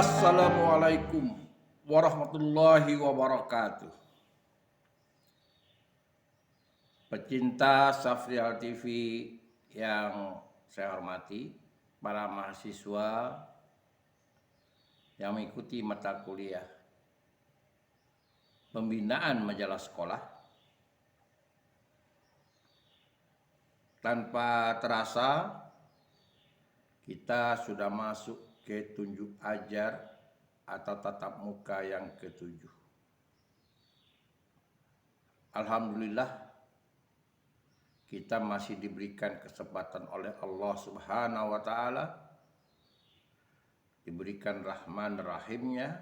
Assalamualaikum warahmatullahi wabarakatuh. Pecinta Safrial TV yang saya hormati, para mahasiswa yang mengikuti mata kuliah pembinaan majalah sekolah, tanpa terasa kita sudah masuk ke tunjuk ajar atau tatap muka yang ke-7. Alhamdulillah, kita masih diberikan kesempatan oleh Allah Subhanahu wa Ta'ala, diberikan rahman rahimnya,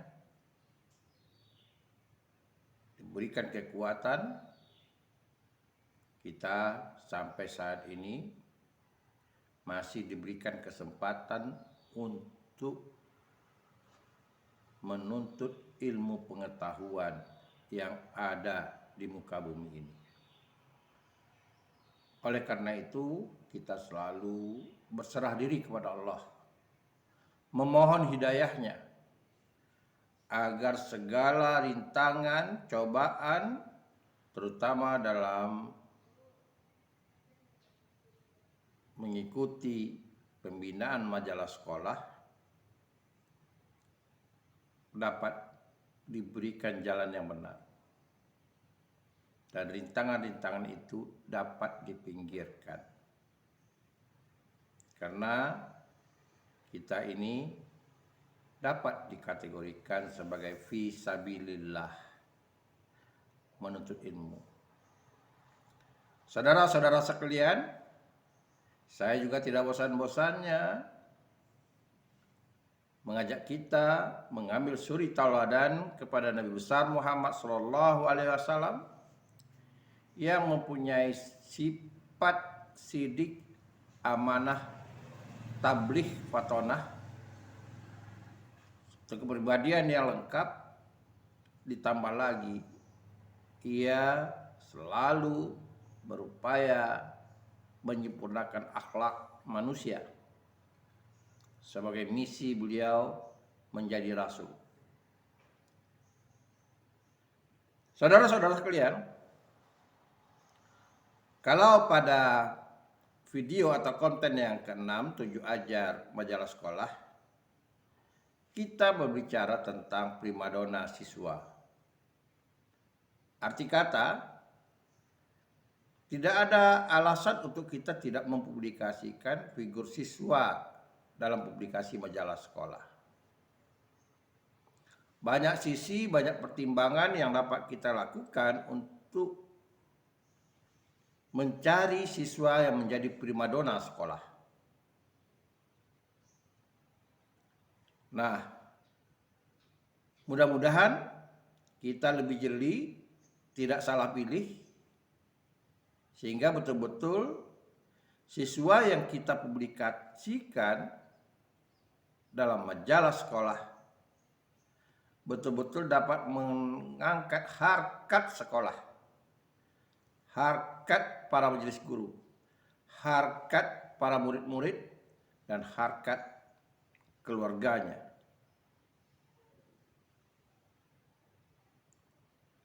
diberikan kekuatan. Kita sampai saat ini masih diberikan kesempatan untuk menuntut ilmu pengetahuan yang ada di muka bumi ini. Oleh karena itu, kita selalu berserah diri kepada Allah, memohon hidayahnya agar segala rintangan, cobaan, terutama dalam mengikuti pembinaan majalah sekolah, dapat diberikan jalan yang benar. Dan rintangan-rintangan itu dapat dipinggirkan. Karena kita ini dapat dikategorikan sebagai fi sabilillah, menuntut ilmu. Saudara-saudara sekalian, saya juga tidak bosan-bosannya mengajak kita mengambil suri tauladan kepada Nabi besar Muhammad SAW yang mempunyai sifat sidik, amanah, tabligh, fatonah, kepribadian yang lengkap. Ditambah lagi, ia selalu berupaya menyempurnakan akhlak manusia sebagai misi beliau menjadi rasul. Saudara-saudara sekalian, kalau pada video atau konten yang ke-6, tunjuk ajar majalah sekolah, kita berbicara tentang primadona siswa. Arti kata, tidak ada alasan untuk kita tidak mempublikasikan figur siswa dalam publikasi majalah sekolah. Banyak sisi, banyak pertimbangan yang dapat kita lakukan untuk mencari siswa yang menjadi primadona sekolah. Nah, mudah-mudahan kita lebih jeli, tidak salah pilih, sehingga betul-betul siswa yang kita publikasikan dalam majalah sekolah betul-betul dapat mengangkat harkat sekolah, harkat para majelis guru, harkat para murid-murid, dan harkat keluarganya.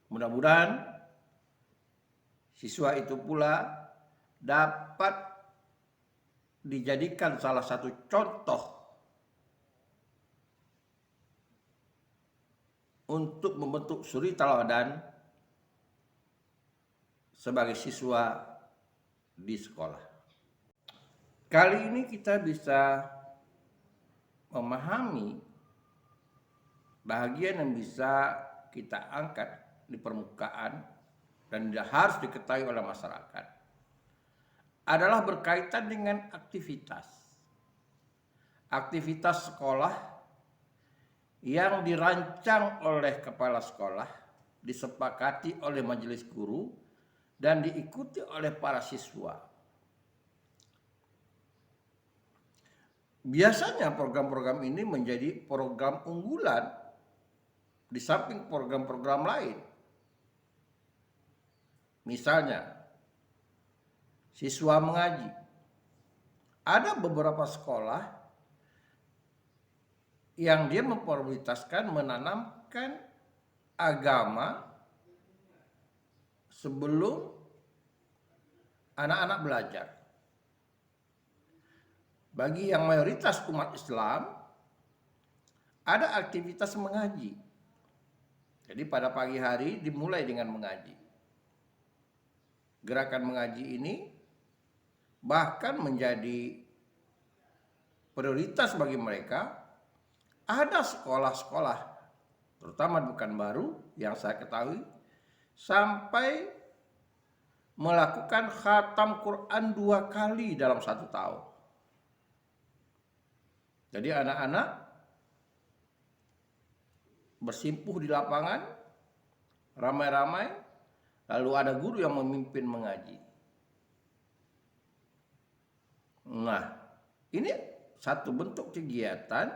Mudah-mudahan siswa itu pula dapat dijadikan salah satu contoh untuk membentuk suri tauladan sebagai siswa di sekolah. Kali ini kita bisa memahami bahagian yang bisa kita angkat di permukaan dan harus diketahui oleh masyarakat adalah berkaitan dengan aktivitas sekolah yang dirancang oleh kepala sekolah, disepakati oleh majelis guru, dan diikuti oleh para siswa. Biasanya program-program ini menjadi program unggulan di samping program-program lain. Misalnya, siswa mengaji. Ada beberapa sekolah yang dia memprioritaskan menanamkan agama sebelum anak-anak belajar. Bagi yang mayoritas umat Islam, ada aktivitas mengaji. Jadi pada pagi hari dimulai dengan mengaji. Gerakan mengaji ini bahkan menjadi prioritas bagi mereka. Ada sekolah-sekolah, terutama di Pekanbaru yang saya ketahui, sampai melakukan khatam Quran 2 kali dalam 1 tahun. Jadi anak-anak bersimpuh di lapangan, ramai-ramai, lalu ada guru yang memimpin mengaji. Nah, ini satu bentuk kegiatan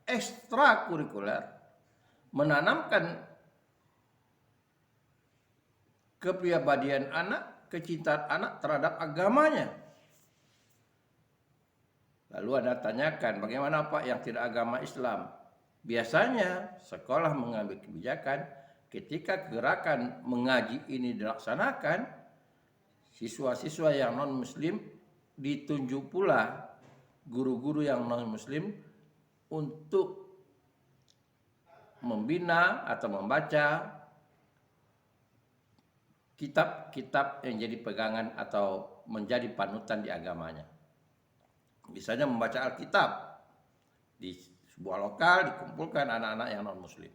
ekstrakurikuler menanamkan kepribadian anak, kecintaan anak terhadap agamanya. Lalu Anda tanyakan, bagaimana Pak yang tidak agama Islam? Biasanya sekolah mengambil kebijakan ketika gerakan mengaji ini dilaksanakan, siswa-siswa yang non-muslim ditunjuk pula guru-guru yang non-muslim untuk membina atau membaca kitab-kitab yang jadi pegangan atau menjadi panutan di agamanya. Misalnya membaca Alkitab di sebuah lokal dikumpulkan anak-anak yang non-muslim.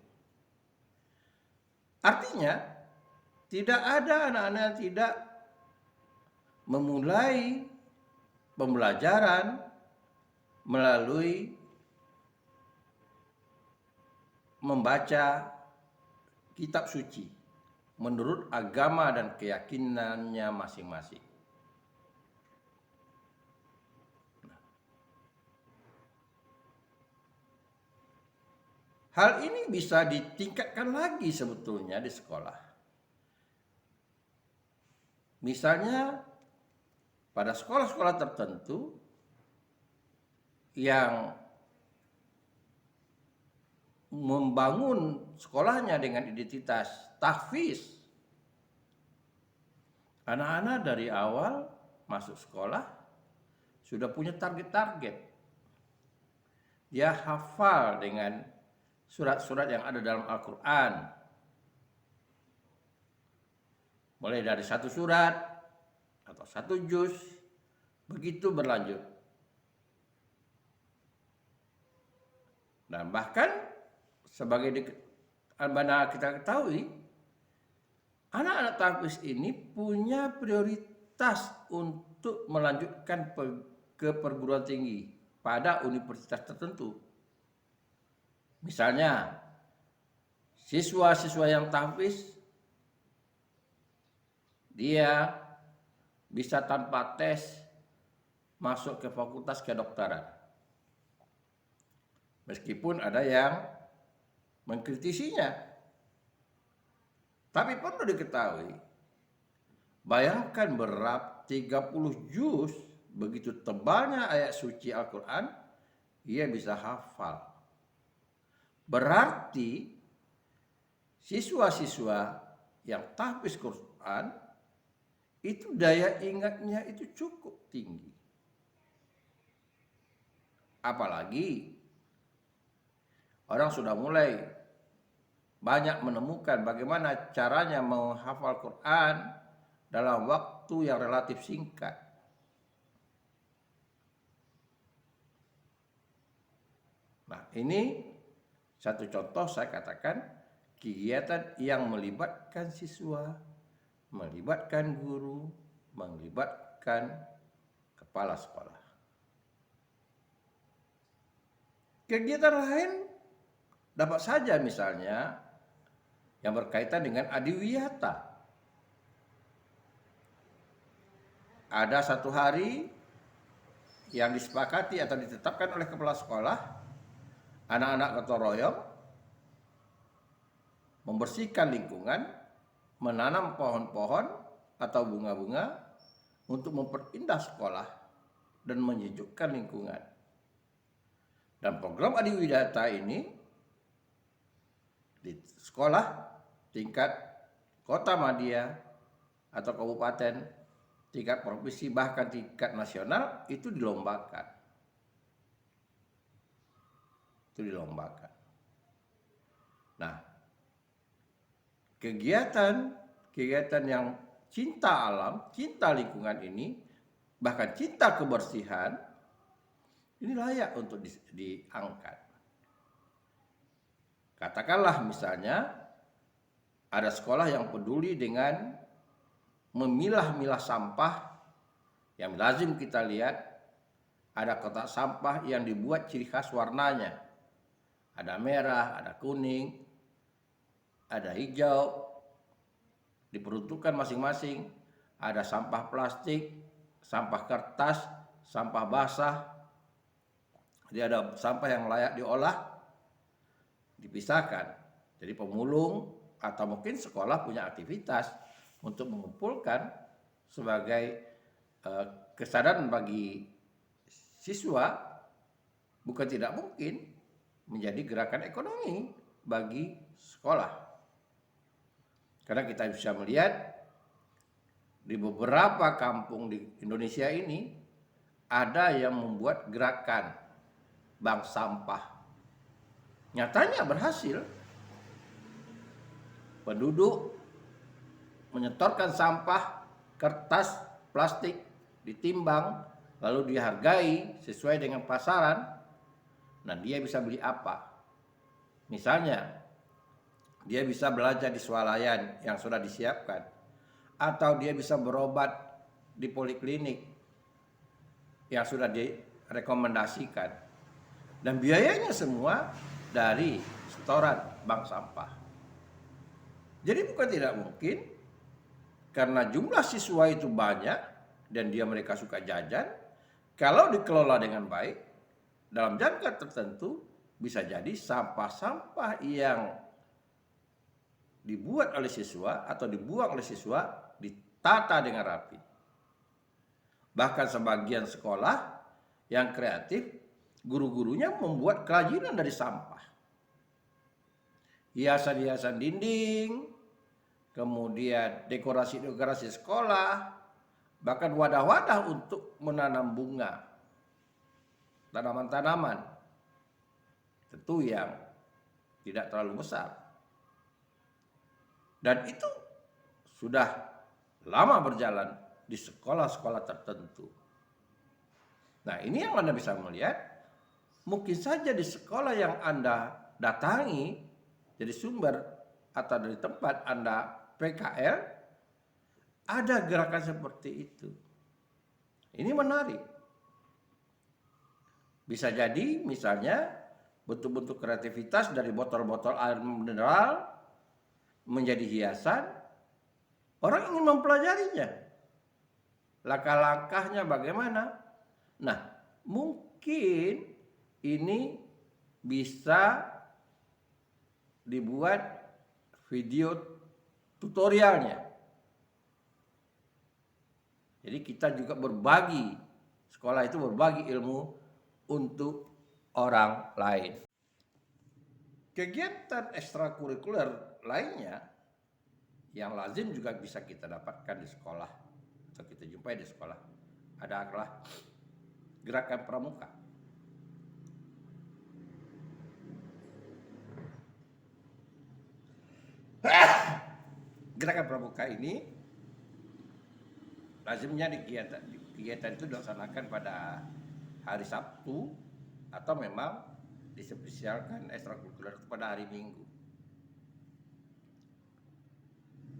Artinya tidak ada anak-anak yang tidak memulai pembelajaran melalui membaca kitab suci menurut agama dan keyakinannya masing-masing. Hal ini bisa ditingkatkan lagi sebetulnya di sekolah. Misalnya pada sekolah-sekolah tertentu yang membangun sekolahnya dengan identitas tahfiz. Anak-anak dari awal masuk sekolah sudah punya target-target. Dia hafal dengan surat-surat yang ada dalam Al-Quran. Mulai dari 1 surat atau 1 juz, begitu berlanjut. Dan bahkan sebagai mana kita ketahui, anak-anak tahfiz ini punya prioritas untuk melanjutkan ke perguruan tinggi pada universitas tertentu. Misalnya, siswa-siswa yang tahfiz, dia bisa tanpa tes masuk ke fakultas kedokteran. Meskipun ada yang mengkritisinya. Tapi perlu diketahui, bayangkan berat 30 juz, begitu tebalnya ayat suci Al-Quran, ia bisa hafal. Berarti siswa-siswa yang tahfiz Quran, itu daya ingatnya itu cukup tinggi. Apalagi orang sudah mulai banyak menemukan bagaimana caranya menghafal Quran dalam waktu yang relatif singkat. Nah, ini satu contoh saya katakan kegiatan yang melibatkan siswa, melibatkan guru, melibatkan kepala sekolah. Kegiatan lain dapat saja misalnya yang berkaitan dengan adiwiyata. Ada satu hari yang disepakati atau ditetapkan oleh kepala sekolah, anak-anak gotong royong membersihkan lingkungan, menanam pohon-pohon atau bunga-bunga untuk memperindah sekolah dan menyejukkan lingkungan. Dan program Adiwidata ini di sekolah tingkat kota madya atau kabupaten, tingkat provinsi, bahkan tingkat nasional itu dilombakan. Nah, kegiatan yang cinta alam, cinta lingkungan ini, bahkan cinta kebersihan, ini layak untuk diangkat. Katakanlah misalnya ada sekolah yang peduli dengan memilah-milah sampah, yang lazim kita lihat ada kotak sampah yang dibuat ciri khas warnanya. Ada merah, ada kuning, ada hijau, diperuntukkan masing-masing. Ada sampah plastik, sampah kertas, sampah basah. Jadi ada sampah yang layak diolah, dipisahkan. Jadi pemulung atau mungkin sekolah punya aktivitas untuk mengumpulkan sebagai kesadaran bagi siswa, bukan tidak mungkin menjadi gerakan ekonomi bagi sekolah. Karena kita bisa melihat di beberapa kampung di Indonesia ini ada yang membuat gerakan bank sampah. Nyatanya berhasil. Penduduk menyetorkan sampah, kertas, plastik, ditimbang, lalu dihargai sesuai dengan pasaran. Nah, dia bisa beli apa? Misalnya, dia bisa belanja di swalayan yang sudah disiapkan, atau dia bisa berobat di poliklinik yang sudah direkomendasikan, dan biayanya semua dari setoran bank sampah. Jadi bukan tidak mungkin, karena jumlah siswa itu banyak dan mereka suka jajan, kalau dikelola dengan baik dalam jangka tertentu, bisa jadi sampah-sampah yang dibuat oleh siswa atau dibuang oleh siswa ditata dengan rapi. Bahkan sebagian sekolah yang kreatif, guru-gurunya membuat kerajinan dari sampah. Hiasan-hiasan dinding, kemudian dekorasi-dekorasi sekolah, bahkan wadah-wadah untuk menanam bunga, tanaman-tanaman, tentu yang tidak terlalu besar. Dan itu sudah lama berjalan di sekolah-sekolah tertentu. Nah, ini yang Anda bisa melihat, mungkin saja di sekolah yang Anda datangi, jadi sumber atau dari tempat Anda PKL, ada gerakan seperti itu. Ini menarik. Bisa jadi misalnya bentuk-bentuk kreativitas dari botol-botol air mineral menjadi hiasan. Orang ingin mempelajarinya. Langkah-langkahnya bagaimana? Nah, mungkin ini bisa dibuat video tutorialnya. Jadi kita juga berbagi, sekolah itu berbagi ilmu untuk orang lain. Kegiatan ekstrakurikuler lainnya yang lazim juga bisa kita dapatkan di sekolah atau kita jumpai di sekolah adalah gerakan pramuka. Gerakan pramuka ini lazimnya kegiatan itu dilaksanakan pada hari Sabtu atau memang dispesialkan ekstrakurikuler pada hari Minggu.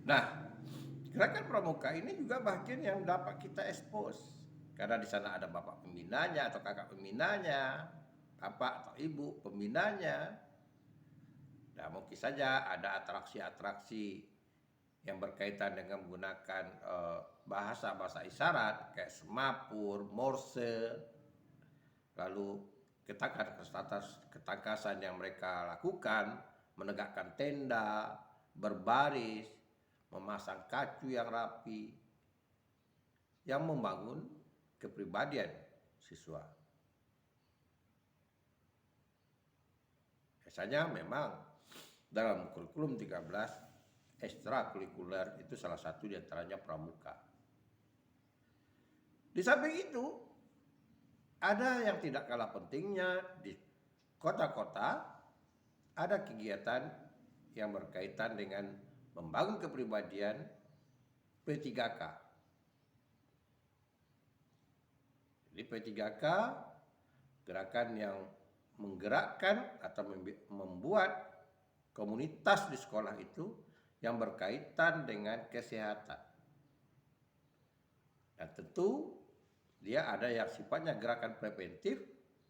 Nah, gerakan pramuka ini juga bagian yang dapat kita expose, karena di sana ada bapak pembinanya atau kakak pembinanya, bapak atau ibu pembinanya. Nah, mungkin saja ada atraksi-atraksi yang berkaitan dengan menggunakan bahasa-bahasa isyarat kayak semapur, morse, lalu ketangkasan yang mereka lakukan, menegakkan tenda, berbaris, memasang kacu yang rapi, yang membangun kepribadian siswa. Misalnya memang dalam kurikulum 13 ekstrakurikuler itu salah satu diantaranya pramuka. Di samping itu ada yang tidak kalah pentingnya di kota-kota, ada kegiatan yang berkaitan dengan membangun kepribadian P3K. Jadi P3K gerakan yang menggerakkan atau membuat komunitas di sekolah itu yang berkaitan dengan kesehatan. Dan tentu dia ada yang sifatnya gerakan preventif,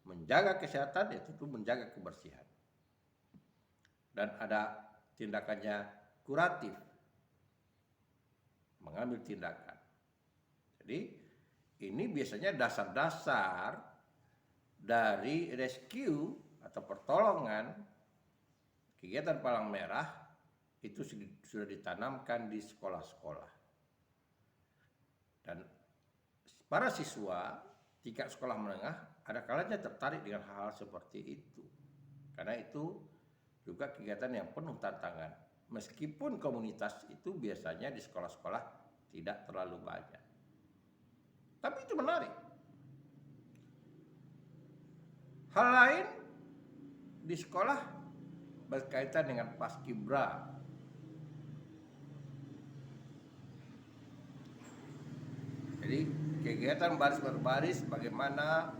menjaga kesehatan, yaitu menjaga kebersihan. Dan ada tindakannya kuratif, mengambil tindakan. Jadi ini biasanya dasar-dasar dari rescue atau pertolongan kegiatan Palang Merah itu sudah ditanamkan di sekolah-sekolah. Dan para siswa tingkat sekolah menengah ada kalanya tertarik dengan hal-hal seperti itu. Karena itu juga kegiatan yang penuh tantangan. Meskipun komunitas itu biasanya di sekolah-sekolah tidak terlalu banyak. Tapi itu menarik. Hal lain di sekolah berkaitan dengan Paskibra. Jadi kegiatan baris berbaris bagaimana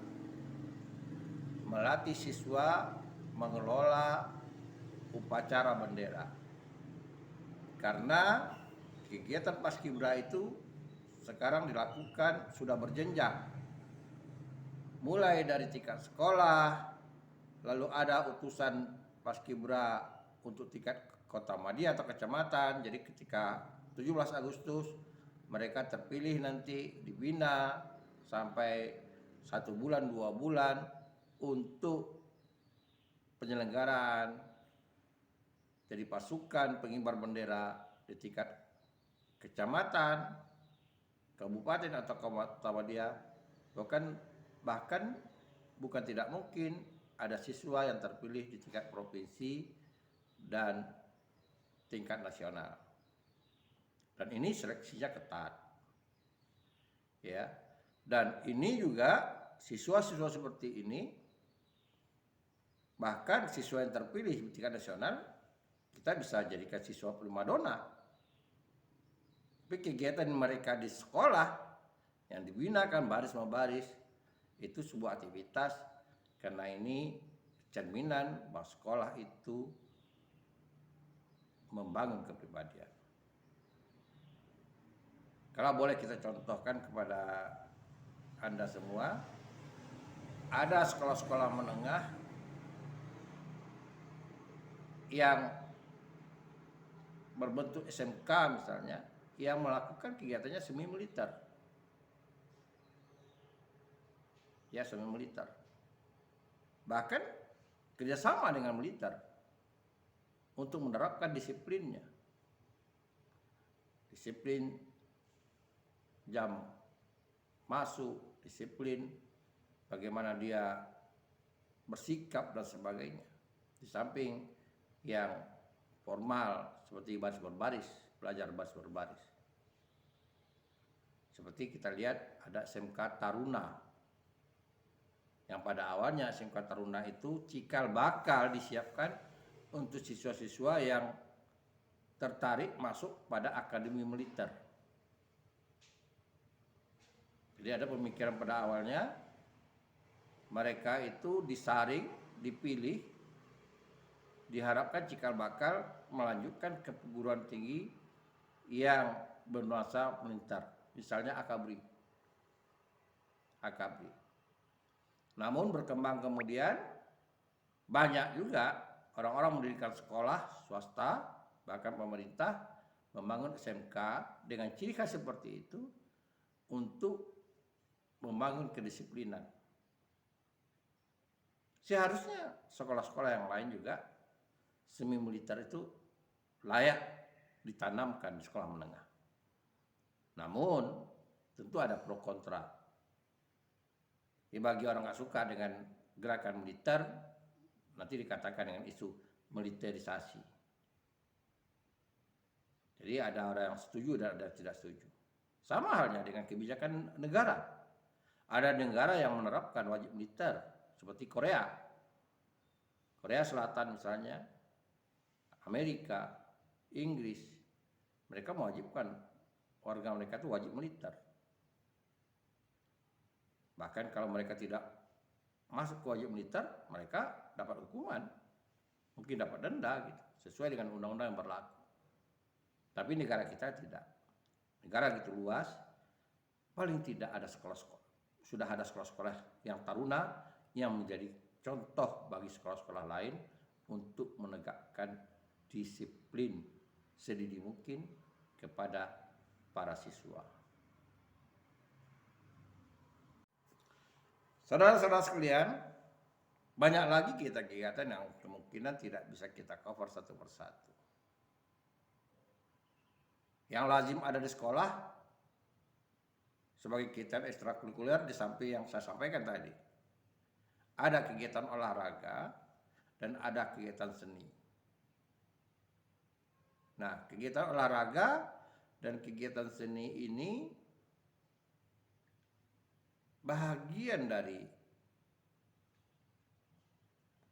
melatih siswa mengelola upacara bendera. Karena kegiatan Paskibra itu sekarang dilakukan sudah berjenjang. Mulai dari tingkat sekolah, lalu ada utusan Paskibra untuk tingkat kota madya atau kecamatan. Jadi ketika 17 Agustus mereka terpilih nanti dibina sampai 1 bulan 2 bulan untuk penyelenggaraan jadi pasukan pengibar bendera di tingkat kecamatan, kabupaten atau kota madya. Bahkan bukan tidak mungkin ada siswa yang terpilih di tingkat provinsi dan tingkat nasional. Dan ini seleksinya ketat. Ya. Dan ini juga siswa-siswa seperti ini, bahkan siswa yang terpilih di tingkat nasional, kita bisa jadikan siswa primadona. Tapi kegiatan mereka di sekolah yang dibinakan baris membaris itu sebuah aktivitas, karena ini cerminan bahwa sekolah itu membangun kepribadian. Kalau boleh kita contohkan kepada Anda semua, ada sekolah-sekolah menengah yang berbentuk SMK misalnya, yang melakukan kegiatannya semi militer. Ya, semi militer. Bahkan kerjasama dengan militer untuk menerapkan disiplinnya. Disiplin jam masuk, disiplin bagaimana dia bersikap dan sebagainya. Di samping yang formal seperti baris berbaris, belajar baris berbaris. Seperti kita lihat ada SMK Taruna, yang pada awalnya SMK Taruna itu cikal bakal disiapkan untuk siswa-siswa yang tertarik masuk pada akademi militer. Jadi ada pemikiran pada awalnya, mereka itu disaring, dipilih, diharapkan cikal bakal melanjutkan ke perguruan tinggi yang bernuansa militer, misalnya AKABRI. Namun berkembang kemudian banyak juga orang-orang mendirikan sekolah swasta, bahkan pemerintah membangun SMK dengan ciri khas seperti itu untuk membangun kedisiplinan. Seharusnya sekolah-sekolah yang lain juga semi militer itu layak ditanamkan di sekolah menengah. Namun tentu ada pro kontra. Bagi orang nggak suka dengan gerakan militer, nanti dikatakan dengan isu militerisasi. Jadi ada orang yang setuju dan ada yang tidak setuju. Sama halnya dengan kebijakan negara. Ada negara yang menerapkan wajib militer seperti Korea. Korea Selatan misalnya, Amerika, Inggris. Mereka mewajibkan warga mereka itu wajib militer. Bahkan kalau mereka tidak masuk ke wajib militer, mereka dapat hukuman. Mungkin dapat denda gitu, sesuai dengan undang-undang yang berlaku. Tapi negara kita tidak. Negara gitu luas, paling tidak ada sekolah-sekolah. Sudah ada sekolah-sekolah yang taruna yang menjadi contoh bagi sekolah-sekolah lain untuk menegakkan disiplin sedini mungkin kepada para siswa. Saudara-saudara sekalian, banyak lagi kegiatan yang kemungkinan tidak bisa kita cover satu persatu. Yang lazim ada di sekolah sebagai kegiatan ekstrakurikuler di samping yang saya sampaikan tadi. Ada kegiatan olahraga dan ada kegiatan seni. Nah, kegiatan olahraga dan kegiatan seni ini bahagian dari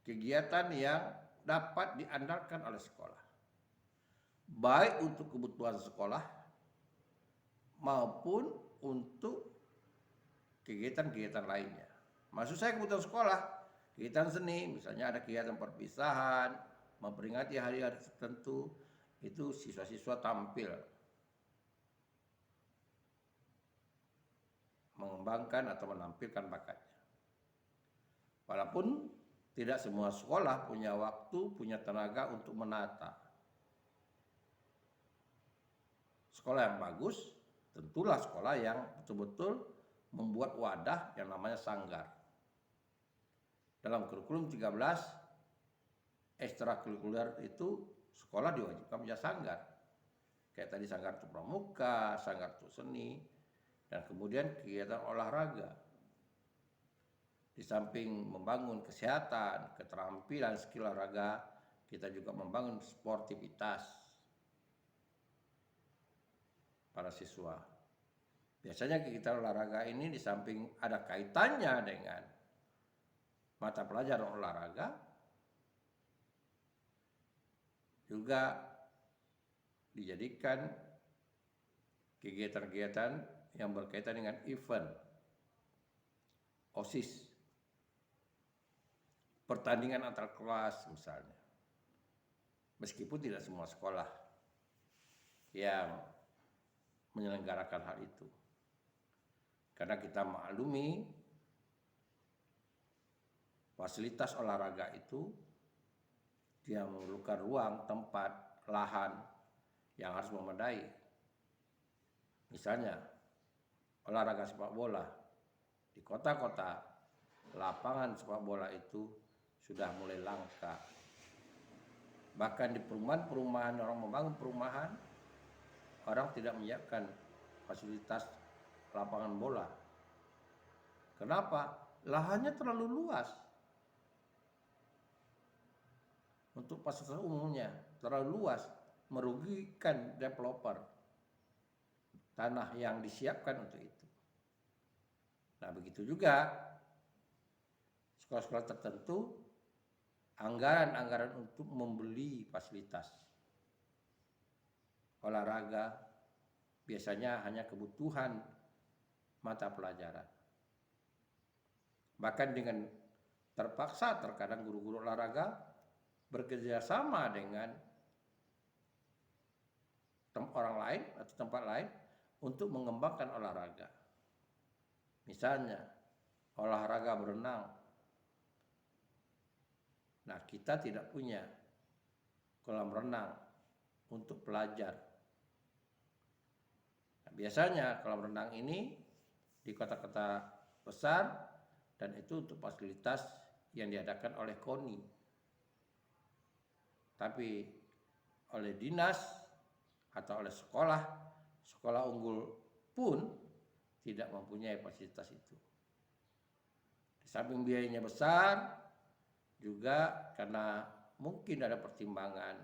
kegiatan yang dapat diandalkan oleh sekolah. Baik untuk kebutuhan sekolah maupun untuk kegiatan-kegiatan lainnya. Maksud saya kebutuhan sekolah, kegiatan seni, misalnya ada kegiatan perpisahan, memperingati hari-hari tertentu, itu siswa-siswa tampil mengembangkan atau menampilkan bakatnya. Walaupun tidak semua sekolah punya waktu, punya tenaga untuk menata. Sekolah yang bagus tentulah sekolah yang betul-betul membuat wadah yang namanya sanggar. Dalam kurikulum 13 ekstrakurikuler itu sekolah diwajibkan punya sanggar. Kayak tadi sanggar untuk pramuka, sanggar untuk seni, dan kemudian kegiatan olahraga. Di samping membangun kesehatan, keterampilan, skill olahraga, kita juga membangun sportivitas para siswa. Biasanya kegiatan olahraga ini di samping ada kaitannya dengan mata pelajaran olahraga, juga dijadikan kegiatan-kegiatan yang berkaitan dengan event, OSIS, pertandingan antar kelas misalnya. Meskipun tidak semua sekolah yang menyelenggarakan hal itu. Karena kita maklumi fasilitas olahraga itu dia memerlukan ruang, tempat, lahan yang harus memadai. Misalnya olahraga sepak bola di kota-kota, lapangan sepak bola itu sudah mulai langka. Bahkan di perumahan-perumahan, orang membangun perumahan, orang tidak menyiapkan fasilitas lapangan bola. Kenapa? Lahannya terlalu luas untuk fasilitas umumnya, terlalu luas, merugikan developer tanah yang disiapkan untuk itu. Nah, begitu juga sekolah-sekolah tertentu anggaran-anggaran untuk membeli fasilitas olahraga biasanya hanya kebutuhan mata pelajaran. Bahkan dengan terpaksa terkadang guru-guru olahraga bekerja sama dengan orang lain atau tempat lain untuk mengembangkan olahraga. Misalnya olahraga berenang. Nah, kita tidak punya kolam renang untuk pelajar. Nah, biasanya kolam renang ini di kota-kota besar dan itu untuk fasilitas yang diadakan oleh KONI. Tapi oleh dinas atau oleh sekolah unggul pun tidak mempunyai fasilitas itu. Di samping biayanya besar, juga karena mungkin ada pertimbangan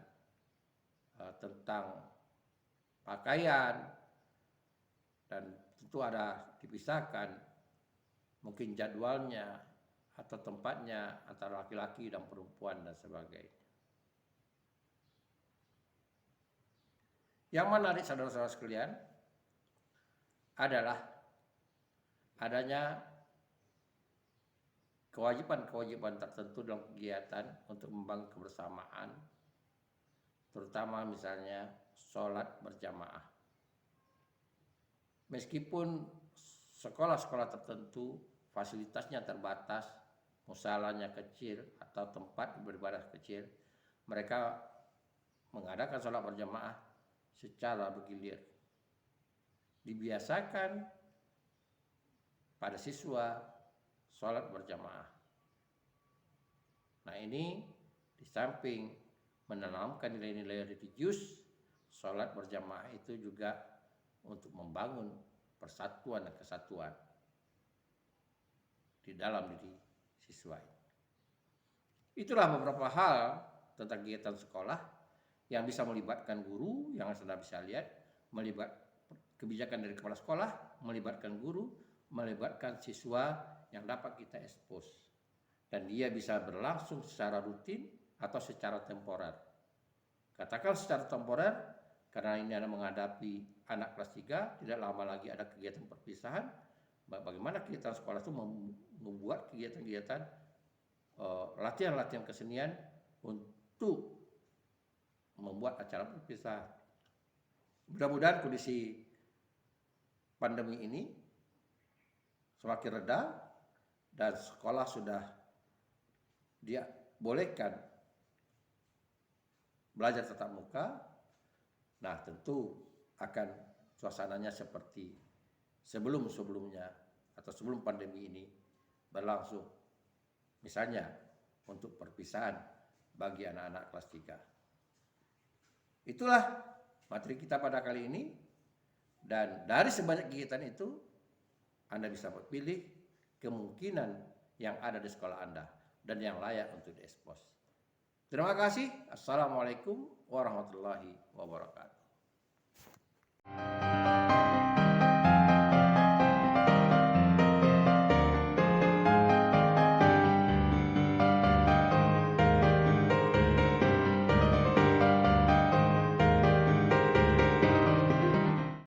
tentang pakaian, dan tentu ada dipisahkan mungkin jadwalnya atau tempatnya antara laki-laki dan perempuan dan sebagainya. Yang menarik saudara-saudara sekalian adalah adanya kewajiban-kewajiban tertentu dalam kegiatan untuk membangun kebersamaan, terutama misalnya sholat berjamaah. Meskipun sekolah-sekolah tertentu fasilitasnya terbatas, musalahnya kecil atau tempat beribadah kecil, mereka mengadakan sholat berjamaah secara bergilir. Dibiasakan pada siswa sholat berjamaah. Nah, ini di samping menanamkan nilai-nilai religius, sholat berjamaah itu juga untuk membangun persatuan dan kesatuan di dalam diri siswa. Itulah beberapa hal tentang kegiatan sekolah yang bisa melibatkan guru, yang Anda bisa lihat, melibatkan kebijakan dari kepala sekolah, melibatkan guru, melibatkan siswa yang dapat kita expose. Dan dia bisa berlangsung secara rutin atau secara temporer. Katakan secara temporer, karena ini Anda menghadapi anak kelas 3, tidak lama lagi ada kegiatan perpisahan. Bagaimana kegiatan sekolah itu membuat kegiatan-kegiatan latihan-latihan kesenian untuk membuat acara perpisahan. Mudah-mudahan kondisi pandemi ini semakin reda dan sekolah sudah dia bolehkan belajar tatap muka. Nah, tentu akan suasananya seperti sebelum-sebelumnya atau sebelum pandemi ini berlangsung. Misalnya untuk perpisahan bagi anak-anak kelas 3. Itulah materi kita pada kali ini. Dan dari sebanyak kegiatan itu, Anda bisa pilih kemungkinan yang ada di sekolah Anda dan yang layak untuk diekspos. Terima kasih. Assalamualaikum warahmatullahi wabarakatuh.